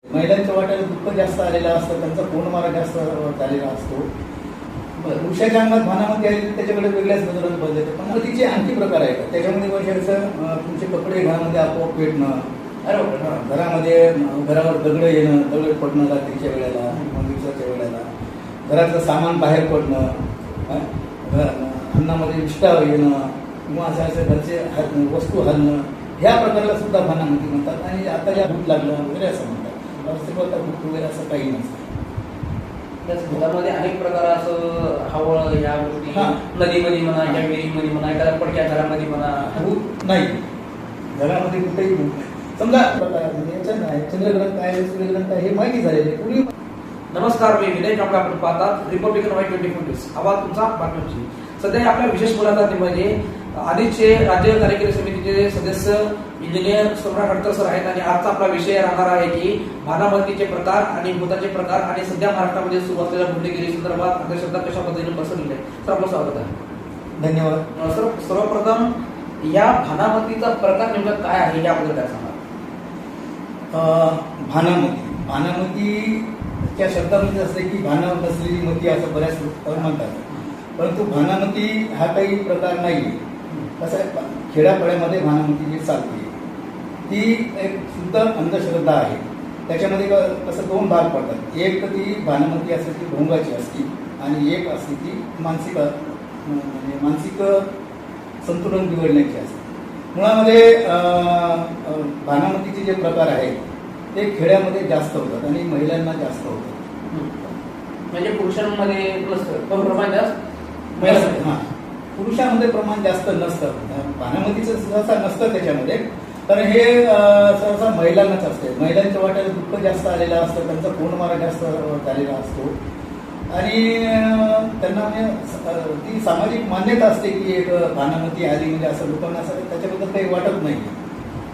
महिलांच्या वाट्याला दुःख जास्त आलेलं असतं, त्यांचा कोंडमारा जास्त झालेला असतो. पुरुषाच्या अंगात भानामध्ये आली त्याच्याकडे वेगळ्याच नजरेने बदलते. पण तिचे आणखी प्रकार आहेत. त्याच्यामध्ये वर्षाचं तुमचे कपडे घरामध्ये आपोआप पेटणं, घरामध्ये घरावर दगड येणं, दगड पडणं रात्रीच्या वेळेला, दिवसाच्या वेळेला, घरातलं सामान बाहेर पडणं, अन्नामध्ये विष्ठा येणं किंवा असं घरचे वस्तू हलणं, ह्या प्रकाराला सुद्धा भानामती म्हणतात. आणि आता ज्या भूत लागलं वगैरे असं म्हणतात. भूत वगैरे असं काही नसतं. भूतामध्ये अनेक प्रकार असं हवळ या गोष्टी नदीमध्ये म्हणा, या विहिरीमध्ये म्हणा, एखाद्या पडक्या घरामध्ये म्हणा, भूत नाही घरामध्ये कुठेही भूत नाही. समजा चंद्रग्रंथ आहे, सूर्यग्रंथ आहे, हे माहिती झालेले पूर्वी. नमस्कार, मी विनय कांबळे. आपण पाहतात रिपब्लिकन वाय 24 न्यूज. आवाज तुमचा बातम्यांची. सध्या आपल्या विशेष मुलाखतीमध्ये आधीचे राज्य कार्यकारी समितीचे सदस्य इंजिनियर सम्राट हडकर सर आहेत. आणि आजचा आपला विषय राहणार आहे की भानामतीचे प्रकार आणि भूताचे प्रकार आणि सध्या महाराष्ट्रामध्ये सुरू असलेल्या गुन्हेगिरी संदर्भात अंधश्रद्धा कशा पद्धतीने पसरलेली आहे. सर, आपलं स्वागत आहे. धन्यवाद. सर, सर्वप्रथम या भानामतीचा प्रकार नेमका काय आहे याबद्दल काय सांगा. भानामतीच्या शब्दामध्ये असते की भाना नसलेली मती असं बऱ्याच म्हणतात. परंतु भानामती हा काही प्रकार नाही. कसं आहे, खेड्यापाड्यामध्ये भानामती जी चालते ती एक शुद्ध अंधश्रद्धा आहे. त्याच्यामध्ये कसं दोन भाग पडतात. एक तर ती भानामती असते ती ढोंगाची असते आणि एक असते ती मानसिक संतुलन बिघडण्याची असते. मुळामध्ये भानामतीचे जे प्रकार आहेत ते खेड्यामध्ये जास्त होतात आणि महिलांना जास्त होतात. म्हणजे पुरुषांमध्ये प्रमाण जास्त, पुरुषांमध्ये प्रमाण जास्त नसतं. भानामतीचं सहसा नसतं त्याच्यामध्ये, कारण हे सहसा महिलांनाच असते. महिलांच्या वाट्याला दुःख जास्त आलेलं असतं, त्यांचा कोंडमारा जास्त झालेला असतो आणि त्यांना म्हणजे ती सामाजिक मान्यता असते की एक भानामती आली म्हणजे असं लोकांना असं त्याच्याबद्दल काही वाटत नाही.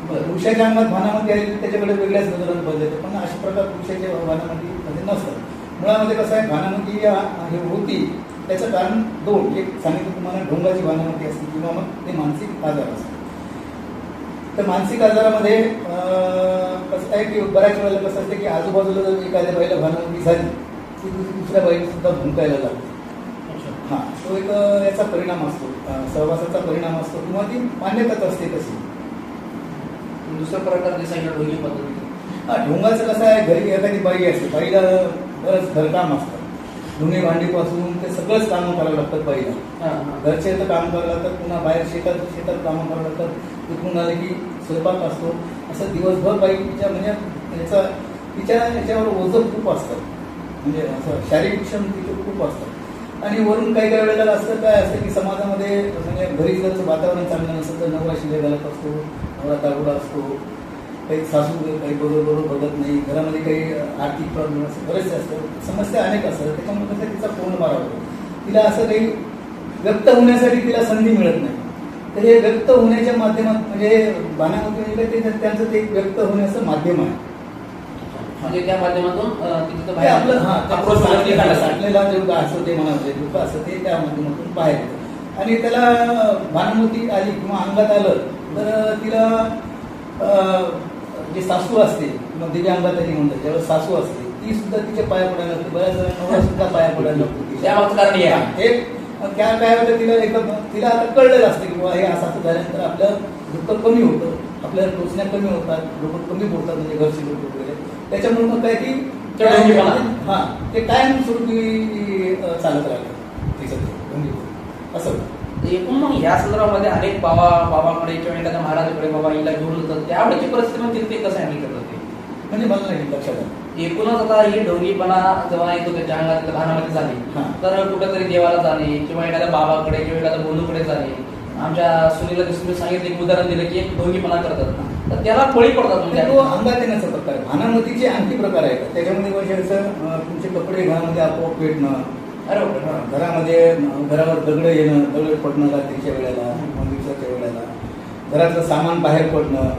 पुरुषाच्या अंगात भानामती आली त्याच्याकडे वेगळ्याच नजरेने बदलते. पण अशा प्रकार पुरुषाच्या भानामतीमध्ये नसतं. मुळामध्ये कसं आहे, भानामती हे होती त्याचं कारण दोन. एक सांगितलं तुम्हाला, ढोंगाची भानामती असते किंवा मग ते मानसिक आजार असते. तर मानसिक आजारामध्ये कसं आहे की बऱ्याच वेळेला कसं असते की आजूबाजूला जर एखाद्या बाईला भानामती झाली की दुसऱ्या बाईला सुद्धा भुंकायला लागते. तो एक याचा परिणाम असतो, सहवासाचा परिणाम असतो किंवा ती मान्यताच असते तशी. दुसरा प्रकार जे सांगितलं ढोंगी पद्धती. ढोंगाचं कसं आहे, घरी एखादी बाई असते, बाईला बरंच घरकाम असतं. धुणे भांडीपासून ते सगळंच कामं करावं लागतात बाईला. घरचे तर काम करावं लागतात, पुन्हा बाहेर शेतात कामं करावं लागतात. तिथून आले की स्वयंपाक असतो. असं दिवसभर बाईच्या म्हणजे तिच्या याच्यावर ओझं खूप असतं. म्हणजे असं शारीरिक श्रम तिथे खूप असतं. आणि वरून काही वेळेला असतं काय असतं की समाजामध्ये म्हणजे घरी जर वातावरण चांगलं नसतं तर नवरा शिले घालत असतो, नवरा दारुडा असतो, काही सासू काही बरोबर बघत नाही, घरामध्ये काही आर्थिक प्रॉब्लेम असतात, बरेचसे असतात, समस्या अनेक असतात. त्याच्यामुळे कसं तिचा कोंडमारा होतो. तिला असं काही व्यक्त होण्यासाठी तिला संधी मिळत नाही. तर हे व्यक्त होण्याच्या माध्यमात म्हणजे भानामती ते त्यांचं ते व्यक्त होण्याचं माध्यम आहे. म्हणजे त्या माध्यमातून साठलेला जेवढं असं ते म्हणाले दुःख असं ते त्या माध्यमातून बाहेर येतं. आणि त्याला भानामती आली किंवा अंगात आलं तर तिला जी सासू असते किंवा दिव्या अंगात आली म्हणतात, ज्यावेळेस सासू असते ती सुद्धा तिच्या पाया पडायला लागते. बऱ्याच नवरा सुद्धा पाया पडायला लागतो. एक काय होतं, तिला आता कळलेलं असतं की हे असं झाल्यानंतर आपलं दुःख कमी होतं, आपल्याला टोचण्या कमी होतात, लोक कमी बोलतात म्हणजे घरचे लोक वगैरे. त्याच्यामुळे मग काय की ते कायम स्वरूपी चालत राहिलं तिचं असं. एकूण मग या संदर्भामध्ये अनेक बाबाकडे किंवा एखाद्या महाराजाकडे बाबा हिला घेऊन जातात, त्यावेळेची परिस्थिती म्हणजे ते कसं हँडल करतात ते म्हणजे मला नाही लक्षात आलं. एकूणच आता ही ढोंगीपणा जेव्हा येतो त्याच्या अंगात भानामध्ये झाली तर कुठेतरी देवाला जाणे किंवा एखाद्या बाबाकडे किंवा एखाद्या बंधूकडे जाणे. आमच्या सुनीला तुम्ही सांगितलं एक उदाहरण दिलं की एक ढोंगीपणा करतात तर त्याला बळी पडतात. म्हणजे तो अंगात येण्याचा प्रकार. भानामतीचे आणखी प्रकार आहेत. त्याच्यामध्ये वर्षाचं तुमचे कपडे घरामध्ये आपोआप पेटणं, घरामध्ये घरावर दगड येणं, दगड पडणं रात्रीच्या वेळेला, दिवसाच्या वेळेला, घरातलं सामान बाहेर पडणं,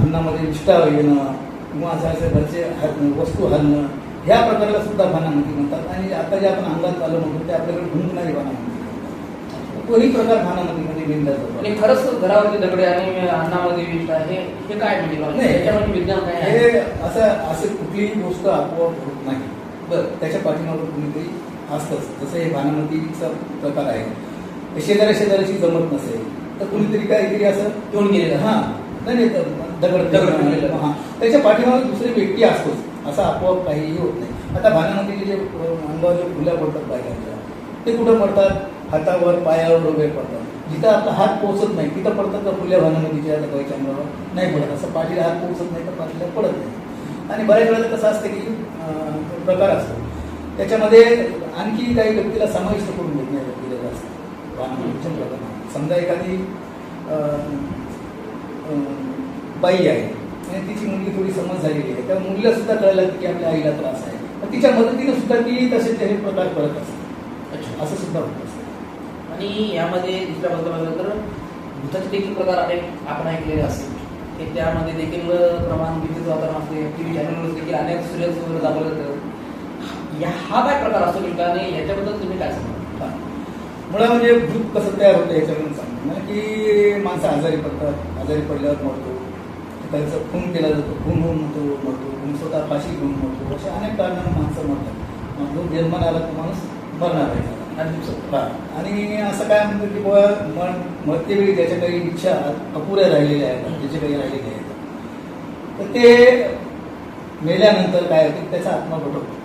अन्नामध्ये विष्ठा येणं किंवा असं घरचे वस्तू हलणं, ह्या प्रकाराला सुद्धा भानामती म्हणतात. आणि आता जे आपण अंगात आलो म्हणतो ते आपल्याकडे भुंकणारी भानामती. तोही प्रकार भानामतीमध्ये विणला जातो. आणि खरंच घरावरती दगडे आणि अन्नामध्ये विष आहे हे काय म्हणजे नाही. त्याच्यामध्ये विज्ञान काय आहे? हे असं कुठलीही गोष्ट आपोआप होत नाही. बरं. त्याच्या पाठीमागे कुणीतरी असतंच. जसं हे भानामतीचा प्रकार आहे, ते शेजाऱ्याशी जमत नसेल तर कुणीतरी काहीतरी असं घेऊन गेलेलं. हां नाही दगड गेलेलं. हां त्याच्या पाठीमागे दुसरी व्यक्ती असतोच, असं आपोआप काहीही होत नाही. आता भानामतीचे जे अंगावर जे फुल्या पडतात बायकांच्या, ते कुठं पडतात? हातावर, पायावर वगैरे पडतात. जिथं आपला हात पोहोचत नाही तिथं पडतात का फुल्या भानामतीच्या बाईच्या अंगावर? नाही पडत. असं पाठीला हात पोहोचत नाही तर पाठीला पडत नाही. आणि बऱ्याच वेळेला कसं असतं की प्रकार असतो त्याच्यामध्ये आणखी काही व्यक्तीला समाविष्ट करून घेत नाही व्यक्तीला जास्त भानामतीच्या प्रकारात. समजा एखादी बाई आहे आणि तिची मुलगी थोडी समज झालेली आहे, त्या मुलीला सुद्धा कळलं की आपल्या आईला त्रास आहे, तर तिच्या मदतीने सुद्धा ती तसे हे प्रकार करत असते. असं सुद्धा होत असतं. आणि यामध्ये दुसऱ्या बाजूला बघितलं तर भूताचे देखील प्रकार अनेक आपण ऐकलेले असतील, की त्यामध्ये देखील प्रमाण भीतीचं वातावरण असते. टीव्ही चॅनलवर देखील अनेक सिरियल्स वगैरे दाखवलं जातं. हा काय प्रकार असतो नेमका आणि याच्याबद्दल तुम्ही काय सांगा? मुळात म्हणजे भूत कसं तयार होतं याच्याकडून सांगतो ना, की माणसं आजारी पडतात, आजारी पडल्यावर मरतो, त्यांचा खून केला जातो, खून होऊन मरतो, खून स्वतः फाशी घेऊन मरतो, अशा अनेक कारणाने माणसं मरतात. मग जो जन्माला आला तो माणूस मरणार आहे. आणि असं काय म्हणतो की बाबा मरतेवेळी त्याच्या काही इच्छा अपुऱ्या राहिलेल्या आहेत, त्याचे काही राहिलेले आहेत, तर ते मेल्यानंतर काय होतं त्याचा आत्मा भटकतो.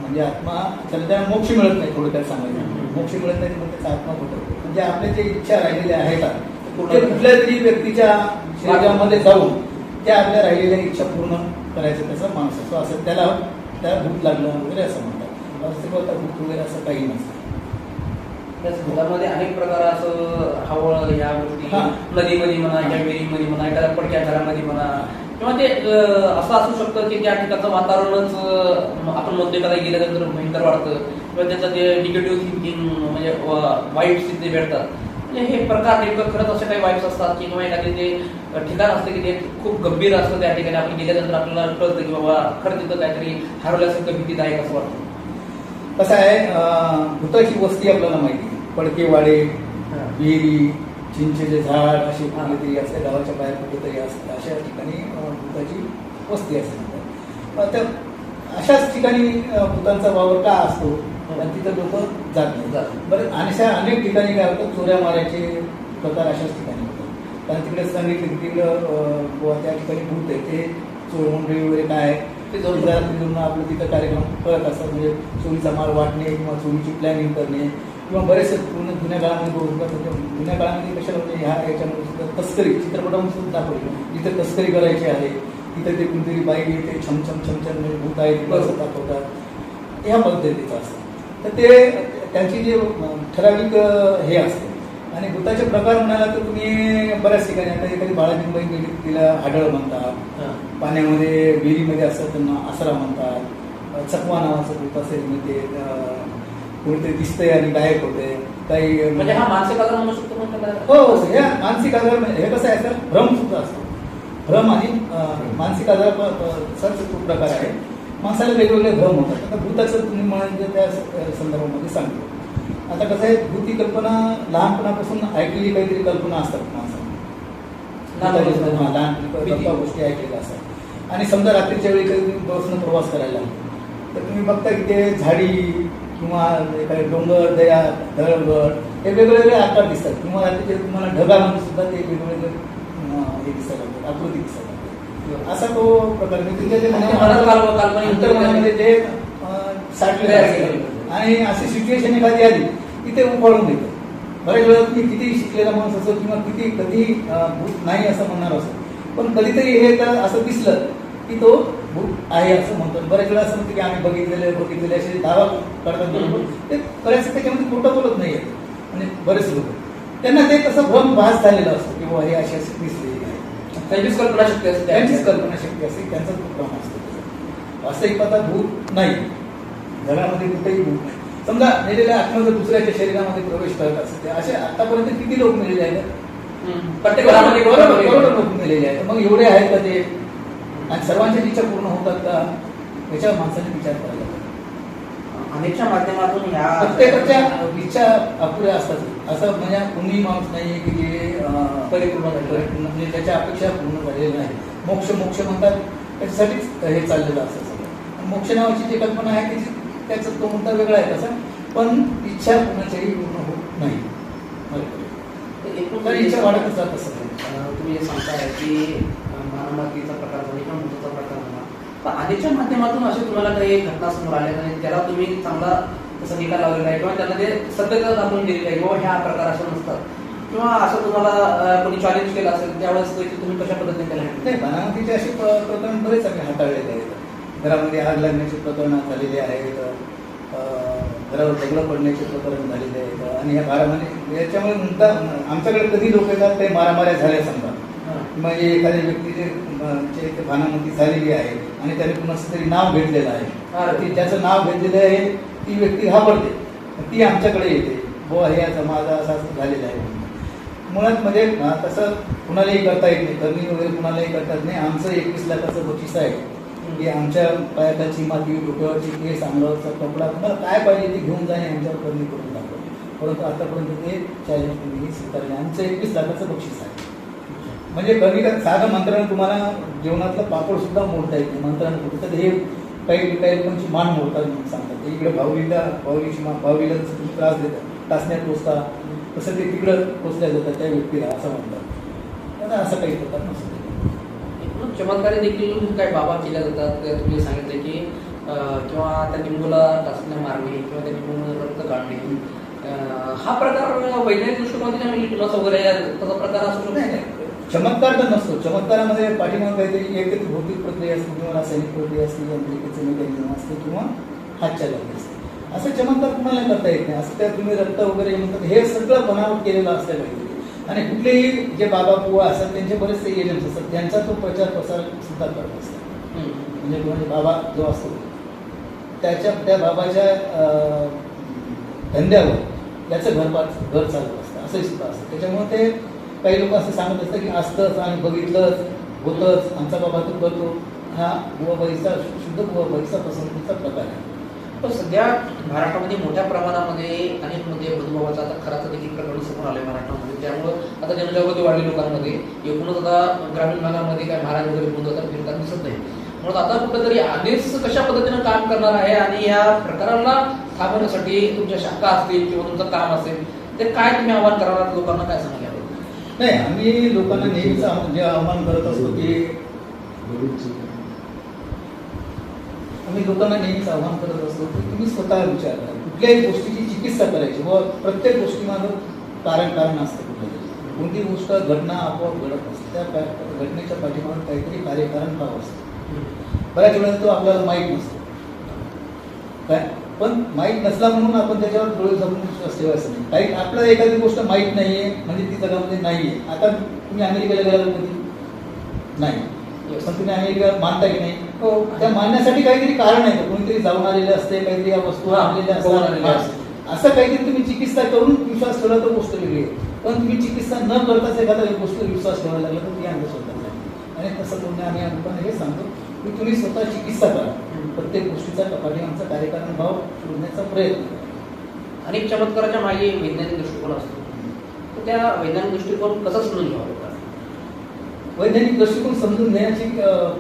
म्हणजे आत्मा त्याला मोक्ष मिळत नाही. थोडक्यात सांगायचं मोक्ष मिळत नाही मग त्याचा आत्मा भटकतो. म्हणजे आपल्या जे इच्छा राहिलेल्या आहेत ते कुठल्या तरी व्यक्तीच्या शरीरामध्ये जाऊन त्या आपल्या राहिलेल्या इच्छा पूर्ण करायचं त्याचा माणूस असतो. असं त्याला भूत लागलं वगैरे असं म्हणतात. वास्तविकता भूत वगैरे असं काही नसतं. भूतामध्ये अनेक प्रकार असं हवळ या गोष्टी नदीमध्ये म्हणा किंवा विहिरीमध्ये म्हणा एखाद्या पडक्या घरामध्ये म्हणा किंवा ते असं असू शकतं की त्या ठिकाणचं वातावरणच आपण म्हणतो एखाद्या गेल्यानंतर भयंकर वाटतं किंवा त्याचं जे निगेटिव्ह थिंकिंग म्हणजे वाईट स्थिती भेटतात. म्हणजे हे प्रकार नेमकं खरंच असे काही वाईट्स असतात की किंवा एखादे जे ठिकाण असतं की ते खूप गंभीर असतं, त्या ठिकाणी आपण गेल्यानंतर आपल्याला कळतं की बाबा खरं तिथं काहीतरी हरवल्यासारखं भीतीदायक असं वाटतं. कसं आहे भूताची वस्ती आपल्याला माहिती, पडकेवाडे, विहिरी, चिंचेचे झाड असे कुठेतरी असते, गावाच्या बाहेर कुठेतरी असतात, अशा ठिकाणी भूताची वस्ती असते. त्या अशाच ठिकाणी भूतांचा वावर का असतो आणि तिथं लोक जात नाही. बरं अशा अनेक ठिकाणी काय होतं, चोऱ्या मारायचे प्रकार अशाच ठिकाणी होतात. कारण तिकडे सांगितलं की तिकडं त्या ठिकाणी भूत आहे, ते चोरमंडळी वगैरे काय आहे ते जोडीदार आपलं तिथं कार्यक्रम करत असतात. म्हणजे चोरीचा माल वाटणे किंवा चोरीची प्लॅनिंग करणे किंवा बरेचसे पूर्ण जुन्या काळामध्ये जुन्या काळामध्ये कशाला होते याच्यामध्ये सुद्धा तस्करी चित्रपटामध्ये सुद्धा दाखवली. जिथे तस्करी करायची आहे तिथे ते कोणतरी बाई येते छमछम छमछम म्हणजे भूत आहे तिथं असं दाखवतात. ह्या पद्धतीचं असतं. तर ते त्यांची जे ठराविक हे असते. आणि भूताचे प्रकार म्हणाला तर तुम्ही बऱ्याच ठिकाणी आता एखादी बाळाची बाई गेली तिला हाडळ म्हणतात, पाण्यामध्ये विहिरीमध्ये असतात त्यांना आसरा म्हणतात, चकवा नावाचं भूत असेल म्हणजे कोणीतरी दिसतंय आणि गायब होते काही. म्हणजे हा मानसिक आजार म्हणू शकतो. हो हे मानसिक आजार म्हणजे हे कसं आहे तर भ्रम सुद्धा असतो. भ्रम आणि मानसिक आजाराचाच तो प्रकार आहे. माणसाला वेगवेगळे भ्रम होतात. आता भूताचं तुम्ही म्हणजे त्या संदर्भामध्ये सांगतो. आता कसं आहे भूत ही कल्पना लहानपणापासून ऐकलेली काहीतरी कल्पना असतात माणसाला, लहानपणी गप्पा गोष्टी ऐकलेल्या असतात. आणि समजा रात्रीच्या वेळी कधी तुम्ही बसनं प्रवास करायला तर तुम्ही बघता की ते झाडी किंवा एखादे डोंगर दया दळगड हे वेगवेगळे आकार दिसतात किंवा रात्रीचे तुम्हाला ढगामध्ये सुद्धा ते वेगवेगळे हे दिसायला लागतात, आकृती दिसायला लागतात. असा तो प्रकार अंतर्मनामध्ये ते साठलेलं असतं. आणि अशी सिच्युएशन एखादी आली की ते उपाडून देतं. बऱ्याच वेळा तुम्ही किती शिकलेला माणूस असो किंवा कधी भूत नाही असं म्हणणार असो, पण कधीतरी हे असं दिसलं की तो भूत आहे असं म्हणतो. बऱ्याच वेळा असं म्हणतं की आम्ही बघितलेले असे दावा करतात बरोबर, ते बऱ्याच त्याच्यामध्ये खोटं बोलत नाही आहे. म्हणजे बरेच लोक त्यांना ते तसं भ्रम भास झालेला असतो की बाबा हे अशी अशी दिसलेली आहे. त्यांचीच कल्पनाशक्ती असते, त्यांचाच भ्रम असतो. वास्तविकता भूत नाही, घरामध्ये कुठेही भूत नाही. समजा मेलेल्या आत्मा जर दुसऱ्याच्या शरीरामध्ये प्रवेश करत असते, असे आतापर्यंत किती लोक मेलेले आहेत? करोडो लोक मेलेले आहेत. मग एवढे आहेत का ते? आणि सर्वांच्या इच्छा पूर्ण होतात का? याच्यावर माणसाने विचार करायला पाहिजे. अनेकच्या माध्यमातून या प्रत्येकाच्या इच्छा अपुऱ्या असतात असं म्हणजे कोणी माणूस नाहीये की जे परिपूर्ण झालेलं आहे. म्हणजे त्याच्या अपेक्षा पूर्ण झालेल्या नाही. मोक्ष मोक्ष म्हणतात त्याच्यासाठीच हे चाललेलं असं सगळं. मोक्ष नावाची जी कल्पना आहे त्याची त्याचा तो मुद्दा वेगळा आहे तसा, पण इच्छा कोणाच्याही पूर्ण होत नाही. एकूण तर इच्छा वाढतच जात असं. तुम्ही हे सांगताय की मानवमातीचा प्रकार झाला किंवा मृत्यूचा प्रकार झाला, पण आधीच्या माध्यमातून असे तुम्हाला काही घटना समोर आल्या नाही त्याला तुम्ही चांगला तसा निकाल लावलेला आहे किंवा त्यांना ते सत्यता दाखवून दिलेली आहे किंवा ह्या प्रकार असे नसतात किंवा असं तुम्हाला कोणी चॅलेंज केलं असेल त्यावेळेस तुम्ही कशा पद्धतीने त्याला handle नाही, बारामतीचे असे प्रकरण बरेच आम्ही हाताळलेले आहेत. घरामध्ये आग लागण्याची प्रकरणं झालेली आहेत, घरावर दगडं पडण्याचे प्रकरण झालेले आहेत. आणि या बारामध्ये याच्यामुळे मुद्दा आमच्याकडे कधी लोक येतात ते मारामाऱ्या झाल्या समजा, म्हणजे एखाद्या व्यक्तीचे भानामती झालेली आहे आणि त्याने कुणाचं तरी नाव घेतलेलं आहे, की ज्याचं नाव घेतलेलं आहे ती व्यक्ती घाबरते, ती आमच्याकडे येते, हो हे याचा माझा असं असं झालेलं आहे. मुळात म्हणजे तसं कुणालाही करता येत नाही, करणी वगैरे कुणालाही करतात नाही. आमचं 21 लाखाचं बक्षीस आहे की आमच्या पायाखालची माती, डोक्यावरची केस, अंगावरचा कपडा, तुम्हाला काय पाहिजे ते घेऊन जाणे आमच्यावर करणी करून दाखवतो. परंतु आतापर्यंत ते चॅलेंज तुम्ही स्वीकारले. आमचं 21 लाखाचं बक्षीस आहे. म्हणजे कमी साधं मंत्रानं तुम्हाला जेवणातलं पापड सुद्धा मोडता येत नाही. मंत्रानं कुठं हे काही लोकांची मान मोडतात म्हणून सांगतात. इकडे भावलीला जसं तुम्ही त्रास देतात, टाचण्यात टोचता, तसं ते तिकडं टोचल्या जातात त्या व्यक्तीला असं म्हणतात. तर असं काही प्रकार नसतं. चमत्कारी देखील काही बाबा केल्या जातात. तुम्ही सांगितले की किंवा त्या लिंबूला टाचण्या मारणे किंवा त्या लिंबूमध्ये रक्त काढणे, हा प्रकार वैज्ञानिक दृष्टिकोनातून किंवा वगैरे तसा प्रकार असू शकतो. नाही, चमत्कार तर नसतो. चमत्कारामध्ये पाठीमाग काहीतरी एक भौतिक प्रक्रिया असते किंवा रासायनिक प्रक्रिया असते, यांत्रिकीचं मेकॅनिझम असते किंवा हातच्या लागली असते. असं चमत्कार तुम्हाला करता येत नाही. असं त्या तुम्ही रक्त वगैरे म्हणतात हे सगळं बनावट केलेलं असतं पाहिजे. आणि कुठलेही जे बाबा बुवा असतात त्यांचे बरेचसे एजंट्स असतात, त्यांचा तो प्रचार प्रसार सुद्धा करत असतात. म्हणजे बाबा जो असतो त्या बाबाच्या धंद्यावर त्याचं घर चालत असतं, असंही सुद्धा असतं. त्याच्यामुळे ते काही लोक असं सांगत असतात की असतंच आणि बघितलंच होतंच, आमचा बाबा तो करतो. हा बुवाबाईचा शुद्ध बुवाबाईचा पसंतीचा प्रकार आहे. पण सध्या महाराष्ट्रामध्ये मोठ्या प्रमाणामध्ये अनेक मध्ये मधुबाबाचा आता खराचं देखील प्रकरण समोर आलंय महाराष्ट्रामध्ये. त्यामुळं आता जनजागृती वाढली लोकांमध्ये. एकूणच आता ग्रामीण भागामध्ये काय महाराज वगैरे बोलतात फिरतात दिसत नाही. म्हणून आता कुठेतरी आधीच कशा पद्धतीनं काम करणार आहे आणि या प्रकाराला थांबवण्यासाठी तुमच्या शाखा असतील किंवा तुमचं काम असेल ते काय तुम्ही आव्हान करणार, लोकांना काय सांगायला? नाही, आम्ही लोकांना नेहमीच जे आव्हान करत असतो की आम्ही लोकांना नेहमीच आव्हान करत असतो की तुम्ही स्वतः विचार करा. कुठल्याही गोष्टीची चिकित्सा करायची व प्रत्येक गोष्टीमागं कारण असतं. कुठलं कोणती गोष्ट घटना आपोआप घडत असते, त्या घटनेच्या पाठीमागं काहीतरी कार्यकारण भाव असतं. बऱ्याच वेळेला तो आपल्याला माहीत नसतो काय, पण माहीत नसला म्हणून आपण त्याच्यावर डोळे झाकून विश्वास ठेवायचा नाही. काही आपल्याला एखादी गोष्ट माहीत नाहीये म्हणजे ती जगामध्ये नाहीये. आता तुम्ही अमेरिकेला गेला कधी नाही, पण तुम्ही अमेरिका मानता की नाही? हो. त्या मानण्यासाठी काहीतरी कारण आहे. कोणीतरी जाऊन आलेले असते, काहीतरी या वस्तू आणलेल्या असतात. असं काहीतरी तुम्ही चिकित्सा करून विश्वास ठेवला तर गोष्ट वेगळी आहे. पण तुम्ही चिकित्सा न करताच एखादा गोष्ट विश्वास ठेवायला लागला तर ती अंधश्रद्धा आहे. आणि तसं बोलणे आम्ही लोकांना हे सांगतो की तुम्ही स्वतः चिकित्सा करा. प्रत्येक गोष्टीचा पाठीमागचा कार्यकारण भाव शोधण्याचा प्रयत्न करा. अनेक चमत्काराच्या मागे वैज्ञानिक दृष्टिकोन असतो. तर त्या वैज्ञानिक दृष्टिकोन कसा समजून घ्यावा? वैज्ञानिक दृष्टिकोन समजून घेण्याची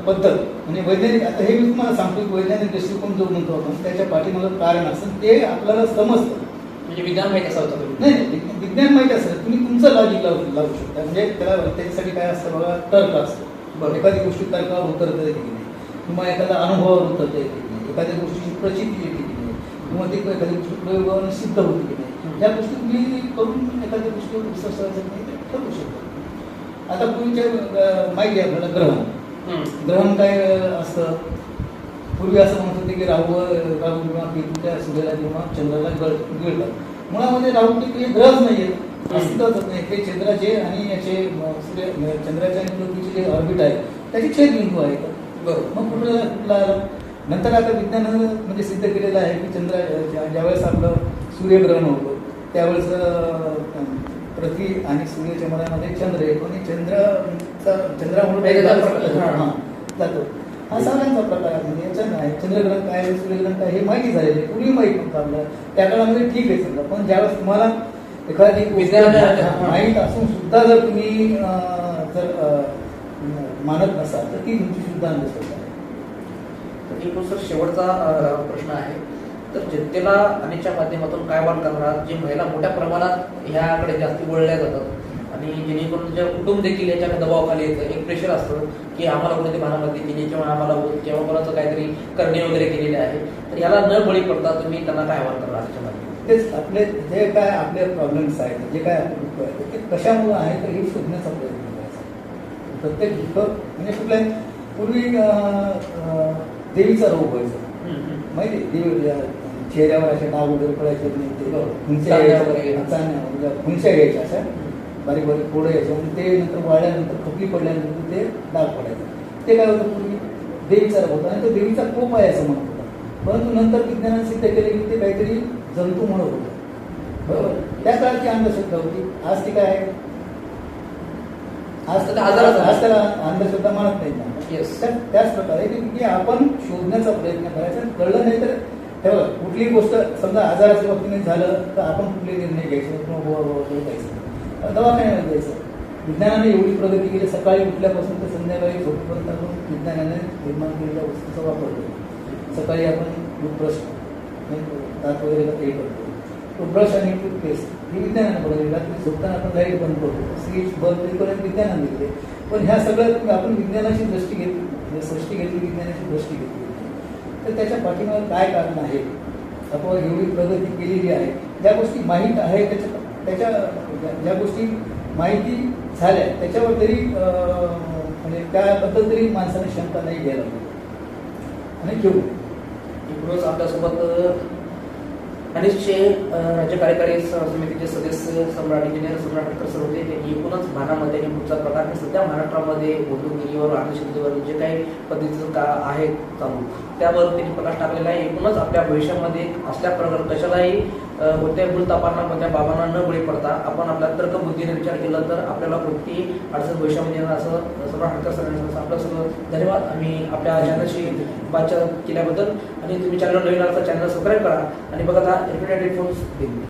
पद्धत म्हणजे वैज्ञानिक, आता हे मी तुम्हाला सांगतो की वैज्ञानिक दृष्टिकोन जो म्हणतो आपण त्याच्या पाठीमागं कारण असेल ते आपल्याला समजतं. म्हणजे विज्ञान माहिती असावं होतं? नाही, विज्ञान माहिती असेल तुम्ही तुमचं लॉजिक लावू शकता. म्हणजे त्याच्यासाठी काय असतं बघा, तर्क असतो. एखादी गोष्टी तर्कावर उतरता येते की नाही, किंवा एखाद्या अनुभवावर उतरता येते की नाही, एखाद्या गोष्टीची प्रचिती येते की नाही, किंवा ती एखाद्या गोष्टी प्रयोगावर सिद्ध होते की नाही, या गोष्टी तुम्ही करून एखाद्या गोष्टीवर विश्वास ठेवायचा नाही ते ठरवू शकता. आता पूर्वीच्या माहिती आहे आपल्याला ग्रहण काय असतं. पूर्वी असं म्हणत होते की राहू किंवा केतू त्या सूर्याला किंवा चंद्राला गिळतात. मुळामध्ये राहू केतू हे ग्रहच नाही आहेत, अस्तित्वच नाही. ते चंद्राचे आणि याचे चंद्राच्या आणि पृथ्वीचे जे ऑर्बिट आहे त्याचे छेदबिंदू आहेत. बरोबर. मग कुठला नंतर आता विज्ञानानं म्हणजे सिद्ध केलेलं आहे की ज्यावेळेस आपलं सूर्यग्रहण होतं त्यावेळेस पृथ्वी आणि सूर्याच्या मध्यामध्ये चंद्र येतो आणि चंद्रामुळे जातो. हा सगळ्यांचा प्रकार आहे. म्हणजे याच्यात नाही चंद्रग्रहण काय सूर्यग्रहण काय हे माहिती झालेलं आहे. पूर्वी माहीत नव्हतं आपल्याला त्या काळामध्ये. ठीक आहे समजा, पण ज्यावेळेस तुम्हाला एखादी गोष्ट विज्ञानाने- माहीत असून सुद्धा जर तुम्ही जर मानत नसाल तर ती तुमची सुद्धा अंधश्रद्धा आहे. तर एक सर शेवटचा प्रश्न आहे, तर जनतेला अनेकच्या माध्यमातून काय वाट करणार, जे महिला मोठ्या प्रमाणात ह्याकडे जास्त वळल्या जातात आणि जेणेकरून जे कुटुंब देखील याच्या दबावाखाली येतं, एक प्रेशर असतं की आम्हाला कोणती भानामध्ये केली किंवा आम्हाला किंवा कोणाचं काहीतरी करणे वगैरे केलेले आहे, तर याला न बळी पडता तुम्ही त्यांना काय आव्हान करणार त्याच्या माध्यमातून? तेच आपले जे काय आपले प्रॉब्लेम्स आहेत, जे काय आपले दुःख आहेत, ते कशामुळे आहे तर हे शोधण्याचा प्रयत्न करायचा. प्रत्येक दुःख म्हणजे कुठल्या पूर्वी देवीचा रोग व्हायचा माहिती आहे, देवी चेहऱ्यावर असे डाग वगैरे पडायचे, खुंच्या घ्यायच्या अशा बारीक बारीक फोडं यायचं, म्हणजे ते नंतर वाळल्यानंतर खपली पडल्यानंतर ते डाग पडायचं. ते काय होतं, पूर्वी देवीचा रोग होता आणि तो देवीचा कोप आहे असं म्हणत होता. परंतु नंतर विज्ञानाने सिद्ध केले की ते काहीतरी जंतू म्हणत होतं. बरोबर, त्या काळाची अंधश्रद्धा होती. आज ती काय आहे, आज त्याला अंधश्रद्धा मानत नाही ना. त्याच प्रकारे की आपण शोधण्याचा प्रयत्न करायचा, कळलं नाही तर तेव्हा कुठलीही गोष्ट समजा आजाराच्या बाबतीने झालं तर आपण कुठले निर्णय घ्यायचे किंवा जायचं दवाखान्यामध्ये जायचं. विज्ञानाने एवढी प्रगती केली, सकाळी उठल्यापासून तर संध्याकाळी झोपेपर्यंत आपण विज्ञानाने निर्माण केलेल्या वस्तूचा वापर करतो. सकाळी आपण टूथब्रश दात वगैरे हे करतो, टूथब्रश आणि टूथपेस्ट ही विज्ञानाने बनवली. रात्री झोपताना आपण लाईट बंद करतो, स्विच बंद करून विज्ञानाने दिले. पण ह्या सगळ्यात आपण विज्ञानाची दृष्टी घेतली, सृष्टी घेतली, विज्ञानाची दृष्टी घेतली, तर त्याच्या पाठीमागे काय कारण आहे. आपण एवढी प्रगती केलेली आहे, ज्या गोष्टी माहीत आहे त्याच्या ज्या गोष्टी माहिती झाल्या त्याच्यावर तरी म्हणजे त्याबद्दल तरी माणसाने शंका नाही घ्यायला पाहिजे आणि घेऊ. इकडूनच आपल्यासोबत अनेकशे राज्य कार्यकारी समितीचे सदस्य सम्राट इंजिनियर सम्राट डॉक्टर सर होते. ते एकूणच भानामध्ये आणि पुढचा प्रकार हे सध्या महाराष्ट्रामध्ये उद्योगगिरीवर अंधश्रद्धेवर जे काही पद्धतीचं का आहे चालू त्यावर त्यांनी प्रकाश टाकलेला आहे. एकूणच आपल्या भविष्यामध्ये असल्या प्रकार कशालाही कोणत्याही भूलतापांना कोणत्या बाबांना न बळी पडता आपण आपल्या तर्कबुद्धीने विचार केला तर आपल्याला कोणती अडचण भविष्यामध्ये येणार असं सम्राट डॉक्टर सरांचं आपलं सगळं धन्यवाद. आम्ही आपल्या चॅनलशी बातचीत केल्याबद्दल आणि तुम्ही चॅनल नवीन असता चॅनल सबस्क्राईब करा आणि बघा रिपीटेड फोन्स